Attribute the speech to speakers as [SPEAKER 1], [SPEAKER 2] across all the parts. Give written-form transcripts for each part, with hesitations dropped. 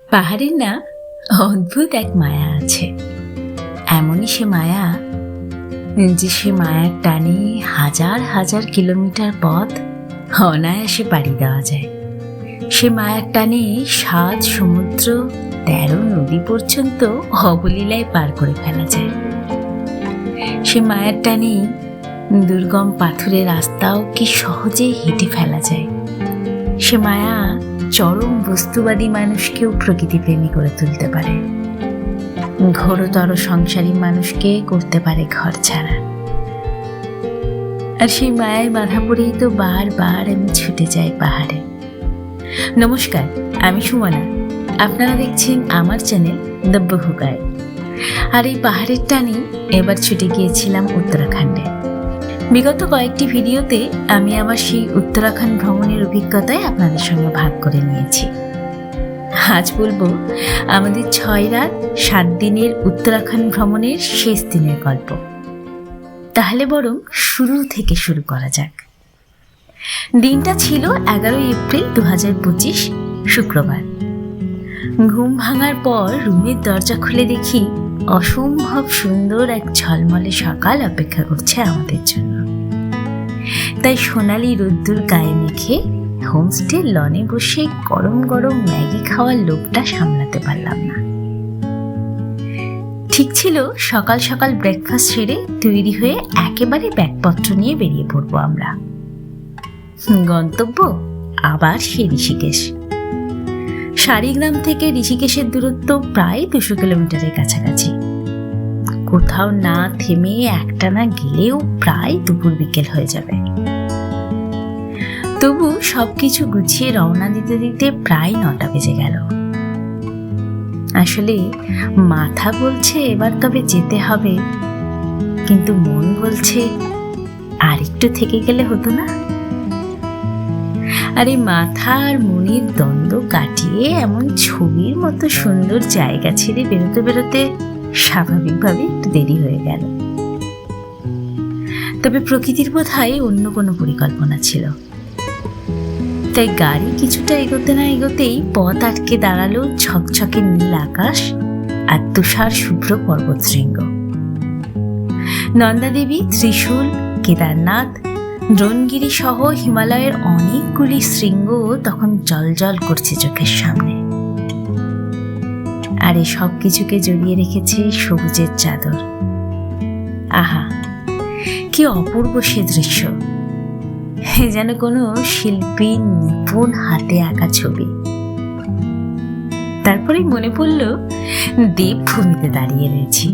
[SPEAKER 1] পাহাড়ের না অদ্ভুত এক মায়া আছে। এমনই সে মায়া যে সে মায়ার টানে হাজার হাজার কিলোমিটার পথ অনায়াসে পাড়ি দেওয়া যায়। সে মায়ার টানে 7 সমুদ্র 13 নদী পর্যন্ত অবলীলায় পার করে ফেলা যায়। সে মায়ার টানে দুর্গম পাথুরে রাস্তাও কি সহজে হেঁটে ফেলা যায়। সে মায়া চরম বস্তুবাদী মানুষকেও প্রকৃতিপ্রেমী করে তুলতে পারে, ঘোরতর সংসারী মানুষকে করতে পারে ঘর ছাড়া। আর সেই মায়ায় বাধা পড়েই তো বারবার আমি ছুটে যাই পাহাড়ে। নমস্কার, আমি সুমনা। আপনারা দেখছেন আমার চ্যানেল দ্য বহু গাইড। আর এই পাহাড়ের টানে এবার ছুটে গিয়েছিলাম উত্তরাখণ্ডে। বিগত কয়েকটি ভিডিওতে আমি আমার সেই উত্তরাখণ্ড ভ্রমণের অভিজ্ঞতায় আপনাদের সঙ্গে ভাগ করে নিয়েছি। আজ বলবো আমাদের 6 রাত 7 দিনের উত্তরাখণ্ড ভ্রমণের শেষ দিনের গল্প। তাহলে বরং শুরু থেকে শুরু করা যাক। দিনটা ছিল 11 এপ্রিল 2025, শুক্রবার। ঘুম ভাঙার পর রুমের দরজা খুলে দেখি অসম্ভব সুন্দর এক ঝলমলে সকাল অপেক্ষা করছে আমাদের জন্য। তাই সোনালি রোদ্দুর গায়ে মেখে হোমস্টে লনে বসে গরম গরম ম্যাগি খাওয়ার লোভটা সামলাতে পারলাম না। ঠিক ছিল সকাল সকাল ব্রেকফাস্ট সেরে তৈরি হয়ে একেবারে ব্যাগপত্র নিয়ে বেরিয়ে পড়বো আমরা। গন্তব্য আবার সে ঋষিকেশ। সারিগ্রাম থেকে ঋষিকেশের দূরত্ব প্রায় 200 কিলোমিটারের কাছাকাছি। কোথাও না থেমে একটানা গেলেও প্রায় দুপুর বিকেল হয়ে যাবে। তবু সবকিছু গুছিয়ে রওনা দিতে দিতে প্রায় 9টা বেজে গেল। আসলে মাথা বলছে এবার তবে যেতে হবে, কিন্তু মন বলছে আর একটু থেকে গেলে হতো না। আর এই মাথা আর মনের দ্বন্দ্ব কাটিয়ে এমন ছবির মতো সুন্দর জায়গা ছেড়ে বেরোতে বেরোতে স্বাভাবিকভাবে একটু দেরি হয়ে গেল। তবে প্রকৃতির বোধহয় অন্য কোনো পরিকল্পনা ছিল। তাই গাড়ি কিছুটা এগোতে না এগোতেই পথ আটকে দাঁড়ালো ঝকঝকে নীল আকাশ আর তুষার শুভ্র পর্বতশৃঙ্গ। নন্দাদেবী, ত্রিশূল, কেদারনাথ, দ্রোণগিরি সহ হিমালয়ের অনেকগুলি শৃঙ্গ তখন জলজল করছে চোখের সামনে। আর এই সব কিছুকে জড়িয়ে রেখেছে সবুজের চাদর। আহা, কি অপূর্ব সে দৃশ্য! যেন কোনো শিল্পীর নিপুণ হাতে আঁকা ছবি। তারপরেই মনে পড়ল দেবভূমিতে দাঁড়িয়ে রয়েছি,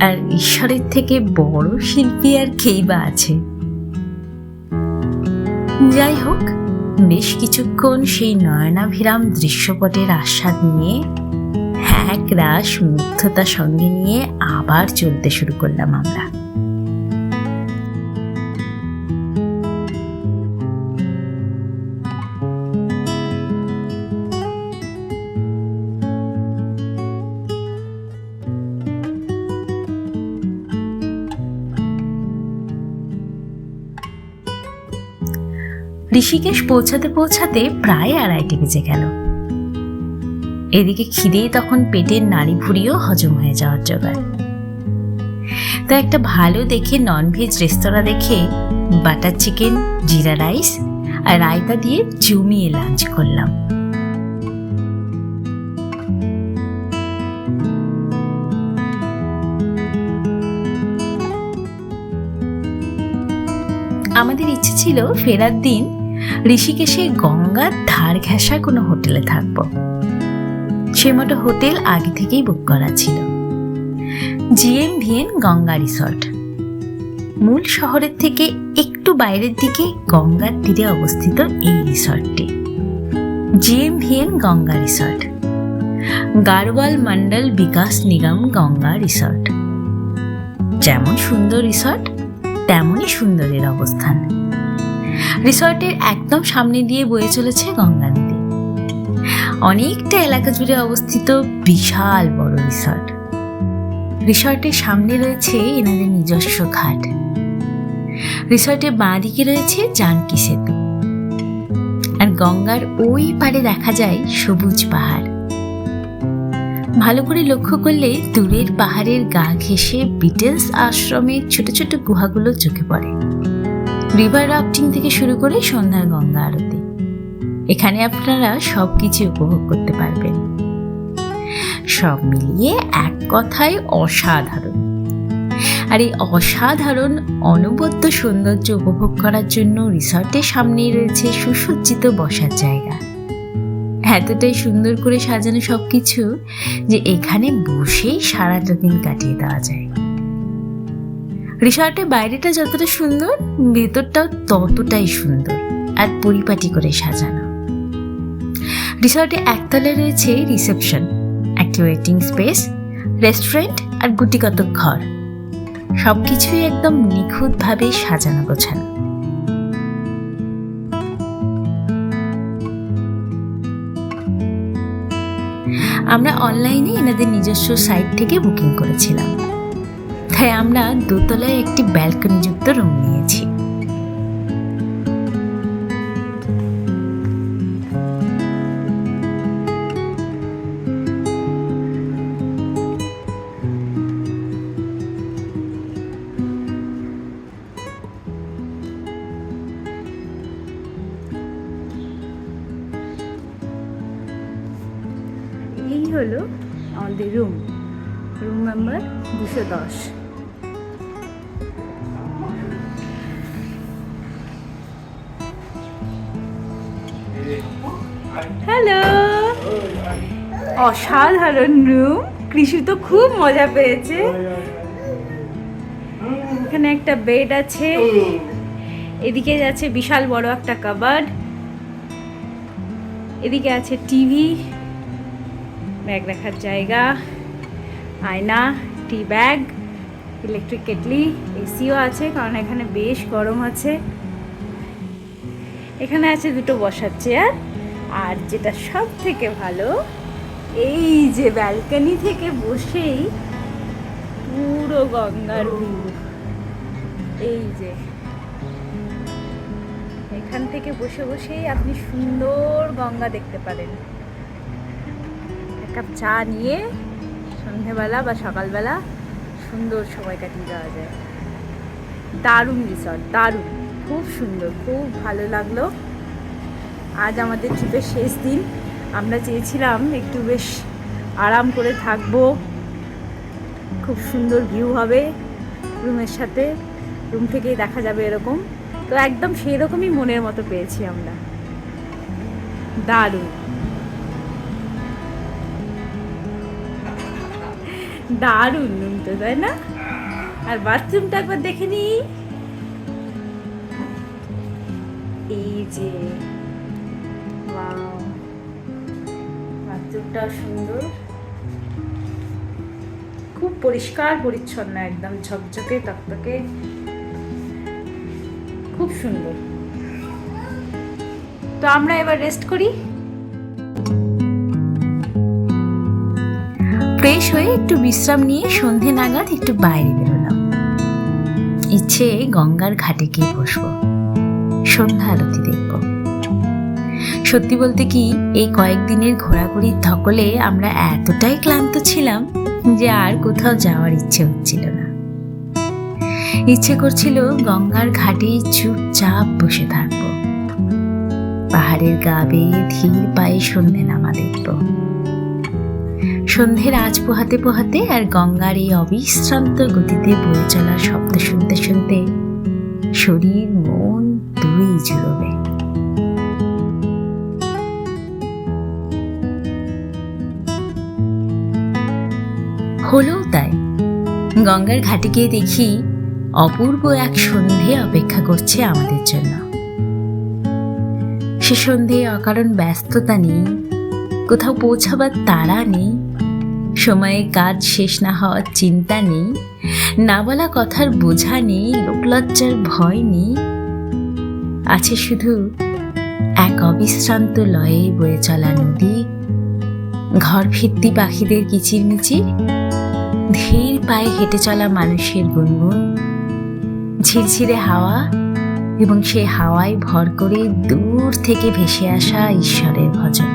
[SPEAKER 1] আর ঈশ্বরের থেকে বড় শিল্পী আর কেই বা আছে। যাই হোক, বেশ কিছুক্ষণ সেই নয়নাভিরাম দৃশ্যপটের আস্বাদ নিয়ে এক রাশ মুগ্ধতা সঙ্গে নিয়ে আবার চলতে শুরু করলাম আমরা। ঋষিকেশ পৌঁছাতে পৌঁছাতে প্রায় 2:30 বেজে গেল। এদিকে খিদে তখন পেটের নাড়ি ভুড়িও হজম হয়ে যাওয়ার জোগাড়। তাই একটা ভালো দেখে ননভেজ রেস্তোরাঁ দেখে বাটার চিকেন, জিরা রাইস আর রায়তা দিয়ে জমিয়ে লাঞ্চ করলাম। আমাদের ইচ্ছে ছিল ফেরার দিন ঋষিকেশে গঙ্গার ধার ঘেঁষা কোনো হোটেলে থাকবো। সে মতো হোটেল আগে থেকেই বুক করা ছিল। GMVN Ganga resort. মূল শহরের থেকে একটু বাইরের দিকে গঙ্গার তীরে অবস্থিত এই রিসর্টটি। GMVN Ganga resort, Garhwal Mondal Vikas Nigam Ganga resort. যেমন সুন্দর রিসর্ট, তেমনই সুন্দরের অবস্থান। রিসর্টের একদম সামনে দিয়ে বয়ে চলেছে গঙ্গা নদী। অনেকটা এলাকা জুড়ে অবস্থিত বিশাল বড় রিসর্ট। রিসর্টের সামনে রয়েছে এনাদের নিজস্ব ঘাট। রিসর্টের বাঁ দিকে রয়েছে জানকী সেতু, আর গঙ্গার ওই পারে দেখা যায় সবুজ পাহাড়। ভালো করে লক্ষ্য করলে দূরের পাহাড়ের গা ঘেঁষে বিটেলস আশ্রমের ছোট ছোট গুহাগুলো চোখে পড়ে। রিভার রাফটিং থেকে শুরু করে সন্ধ্যার গঙ্গা আরতি, এখানে আপনারা সবকিছু উপভোগ করতে পারবেন। সব মিলিয়ে এক কথায় অসাধারণ। আর এই অসাধারণ অনবদ্য সৌন্দর্য উপভোগ করার জন্য রিসর্টের সামনেই রয়েছে সুসজ্জিত বসার জায়গা। এতটাই সুন্দর করে সাজানো সবকিছু যে এখানে বসেই সারাটা দিন কাটিয়ে দেওয়া যায়। রিসর্টের বাইরেটা যতটা সুন্দর, ভেতরটাও ততটাই সুন্দর আর পরিপাটি করে সাজানো। রিসর্টে একতলায় রয়েছে রিসেপশন, একটি ওয়েটিং স্পেস, রেস্টুরেন্ট আর গুটিকত ঘর। সবকিছুই একদম নিখুঁতভাবে সাজানো গোছানো। আমরা অনলাইনে এনাদের নিজস্ব সাইট থেকে বুকিং করেছিলাম, তাই আমরা দোতলায় একটি ব্যালকনিযুক্ত রুম নিয়েছি। এই হলো আমাদের রুম নাম্বার 210। হ্যালো, অসাধারণ রুম। কৃষি তো খুব মজা পেয়েছে। এখানে একটা বেড আছে, এদিকে আছে বিশাল বড় একটা কাবার্ড, এদিকে আছে টিভি, ব্যাগ রাখার জায়গা, আয়না, টি ব্যাগ, ইলেকট্রিক কেটলি, এসিও আছে কারণ এখানে বেশ গরম আছে। এখানে আছে দুটো বসার চেয়ার, আর যেটা সব থেকে ভালো, এই যে ব্যালকনি থেকে বসেই পুরো গঙ্গার ভিউ। এই যে এখান থেকে বসে বসেই আপনি সুন্দর গঙ্গা দেখতে পারেন। এক কাপ চা নিয়ে সন্ধেবেলা বা সকালবেলা সুন্দর সময় কাটিয়ে দেওয়া যায়। দারুণ রিসর্ট, দারুণ, খুব সুন্দর, খুব ভালো লাগলো। আজ আমাদের ট্রিপের শেষ দিন। আমরা চেয়েছিলাম একটু বেশ আরাম করে থাকবো, খুব সুন্দর ভিউ হবে রুমের সাথে, রুম থেকেই দেখা যাবে এরকম। তো একদম সেই রকমই মনের মতো পেয়েছি আমরা। দারুণ দারুণ রুম তো, তাই না? আর বাথরুমটা একবার দেখে নি। এই যে বাথরুমটা সুন্দর, খুব পরিষ্কার পরিচ্ছন্ন, একদম ঝকঝকে টকটকে, খুব সুন্দর। তো আমরা এবার রেস্ট করি। ফ্রেশ হয়ে একটু বিশ্রাম নিয়ে সন্ধে নাগাদ একটু বাইরে বেরোলাম। ইচ্ছে গঙ্গার ঘাটে গিয়ে বসবো, সন্ধ্যা আরতি দেখব। সত্যি বলতে কি, এই কয়েকদিনের ঘোরাঘুরির ধকলে আমরা এতটাই ক্লান্ত ছিলাম যে আর কোথাও যাওয়ার ইচ্ছে হচ্ছিল না। ইচ্ছে করছিল গঙ্গার ঘাটে চুপচাপ বসে থাকবো, পাহাড়ের গা বেয়ে ধীর পায়ে সন্ধে নামা দেখব। সন্ধ্যের আজ পোহাতে পোহাতে আর গঙ্গার এই অবিশ্রান্ত গতিতে বয়ে চলার শব্দ শুনতে শুনতে শরীর মন দুই জুড়বে। হলো তাই। গঙ্গার ঘাটে গিয়ে দেখি অপূর্ব এক সন্ধে অপেক্ষা করছে আমাদের জন্য। সে সন্ধে অকারণ ব্যস্ততা নেই, কোথাও পৌঁছাবার তাড়া নেই, সময়ে কাজ শেষ না হওয়ার চিন্তা নেই, না বলা কথার বোঝা নেই, লোকলজ্জার ভয় নেই। আছে শুধু এক অবিশ্রান্ত লয়ে বয়ে চলা নদী, ঘর ভিত্তি পাখিদের কিচিরমিচির, ধীর পায়ে হেঁটে চলা মানুষের গুনগুন, ঝিরঝিরে হাওয়া এবং সেই হাওয়ায় ভর করে দূর থেকে ভেসে আসা ঈশ্বরের ভজন।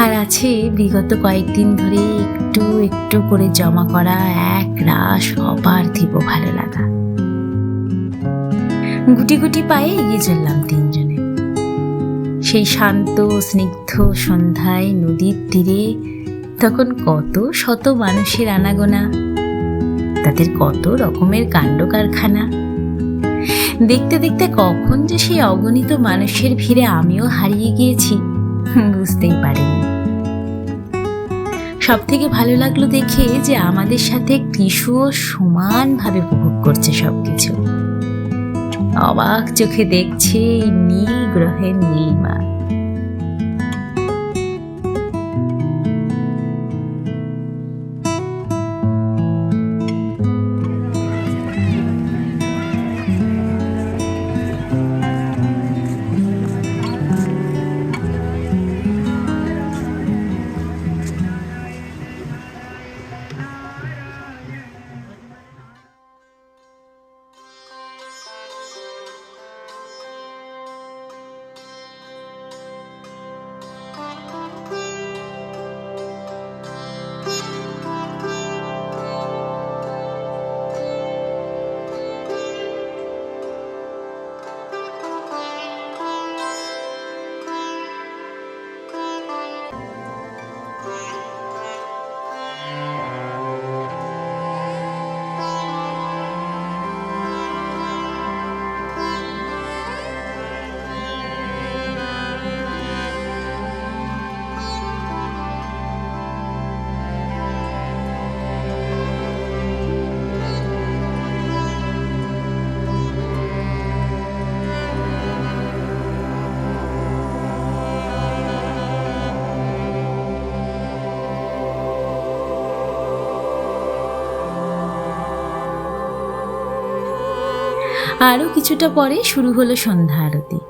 [SPEAKER 1] আর আছে বিগত কয়েকদিন ধরে একটু একটু করে জমা করা এক রাশ অপার্থিব ভালো লাগা। গুটি গুটি পায়ে এগিয়ে চললাম তিনজনে। সেই শান্ত স্নিগ্ধ সন্ধ্যায় নদীর তীরে তখন কত শত মানুষের আনাগোনা, তাদের কত রকমের কাণ্ড কারখানা। দেখতে দেখতে কখন যে সেই অগণিত মানুষের ভিড়ে আমিও হারিয়ে গিয়েছি বুঝতেই পারিনি। সব থেকে ভালো লাগলো দেখে যে আমাদের সাথে কৃষুও সমানভাবে উপভোগ করছে সবকিছু। অবাক চোখে দেখছে এই নীল গ্রহের নীলিমা। আরো কিছুটা পরে শুরু হলো সন্ধ্যা আরতি।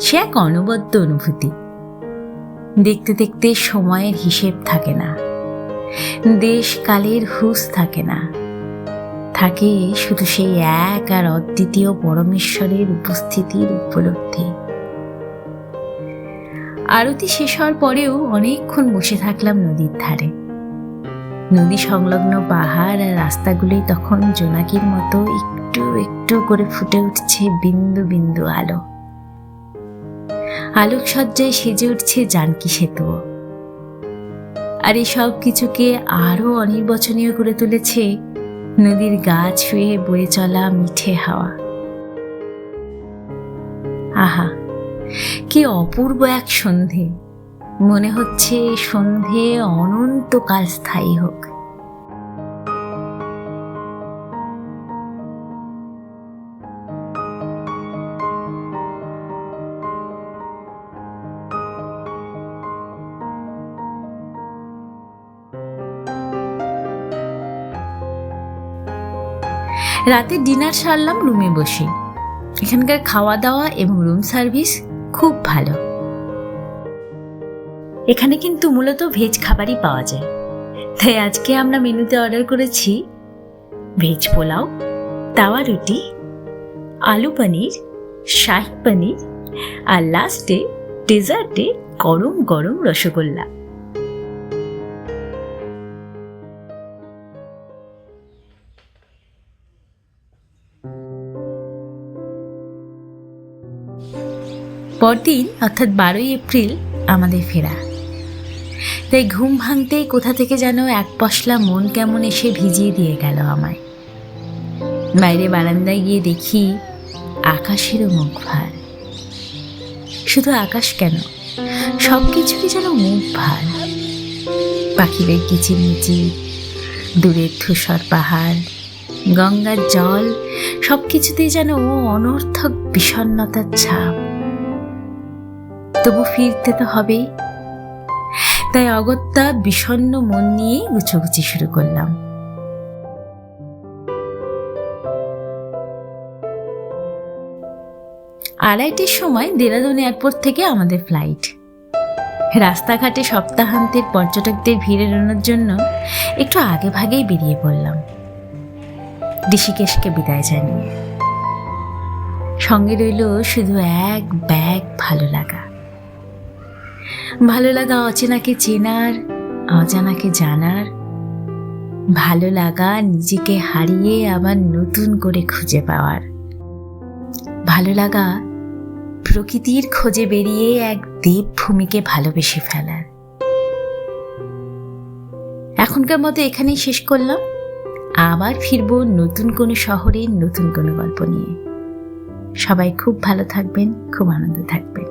[SPEAKER 1] সে এক অনবদ্য অনুভূতি। দেখতে দেখতে সময়ের হিসেব থাকে না, দেশ কালের হুঁশ থাকে না, থাকে শুধু সেই এক আর অদ্বিতীয় পরমেশ্বরের উপস্থিতির উপলব্ধি। আরতি শেষ হওয়ার পরেও অনেকক্ষণ বসে থাকলাম নদীর ধারে। নদী সংলগ্ন পাহাড় আর রাস্তাগুলোই তখন জোনাকির মতো একটু একটু করে ফুটে উঠছে বিন্দু বিন্দু আলো। আলোকসজ্জায় সেজে উঠছে জানকী সেতুও। আর এই সব কিছুকে আরো অনির্বচনীয় করে তুলেছে নদীর গা ছুঁয়ে বয়ে চলা মিঠে হাওয়া। আহা, কি অপূর্ব এক সন্ধে! মনে হচ্ছে সন্ধে অনন্তকাল স্থায়ী হোক। রাতে ডিনার সারলাম রুমে বসে। এখানকার খাওয়া দাওয়া এবং রুম সার্ভিস খুব ভালো। এখানে কিন্তু মূলত ভেজ খাবারই পাওয়া যায়, তাই আজকে আমরা মেনুতে অর্ডার করেছি ভেজ পোলাও, তাওয়া রুটি, আলু পনির, শাহি পনির আর লাস্টে ডেজার্টে গরম গরম রসগোল্লা। পরদিন অর্থাৎ 12ই এপ্রিল আমাদের ফেরা। তাই ঘুম ভাঙতেই কোথা থেকে যেন এক পশলা মন কেমন এসে ভিজিয়ে দিয়ে গেল আমায়। বাইরে বারান্দায় গিয়ে দেখি আকাশেরও মুখ ভার। শুধু আকাশ কেন, সব কিছুরই যেন মুখ ভার। পাখিদের কিচিরমিচির, দূরের ধূসর পাহাড়, গঙ্গার জল, সব কিছুতেই যেন ও অনর্থক বিষণ্ণতার ছাপ। তবু ফিরতে তো হবেই, তাই অগত্যা বিষণ্ণ মন নিয়ে গুছোগুছি শুরু করলাম। আড়াইটের সময় দেরাদুন এয়ারপোর্ট থেকে আমাদের ফ্লাইট। রাস্তাঘাটে সপ্তাহান্তের পর্যটকদের ভিড় এড়ানোর জন্য একটু আগে ভাগেই বেরিয়ে পড়লাম ঋষিকেশকে বিদায় জানিয়ে। সঙ্গে রইল শুধু এক ব্যাগ ভালো লাগা। ভালো লাগা অচেনাকে চেনার, অজানাকে জানার, ভালো লাগা নিজেকে হারিয়ে আবার নতুন করে খুঁজে পাওয়ার, ভালো লাগা প্রকৃতির খোঁজে বেরিয়ে এক দেবভূমিকে ভালোবেসে ফেলার। এখনকার মতো এখানেই শেষ করলাম। আবার ফিরবো নতুন কোনো শহরে, নতুন কোনো গল্প নিয়ে। সবাই খুব ভালো থাকবেন, খুব আনন্দে থাকবেন।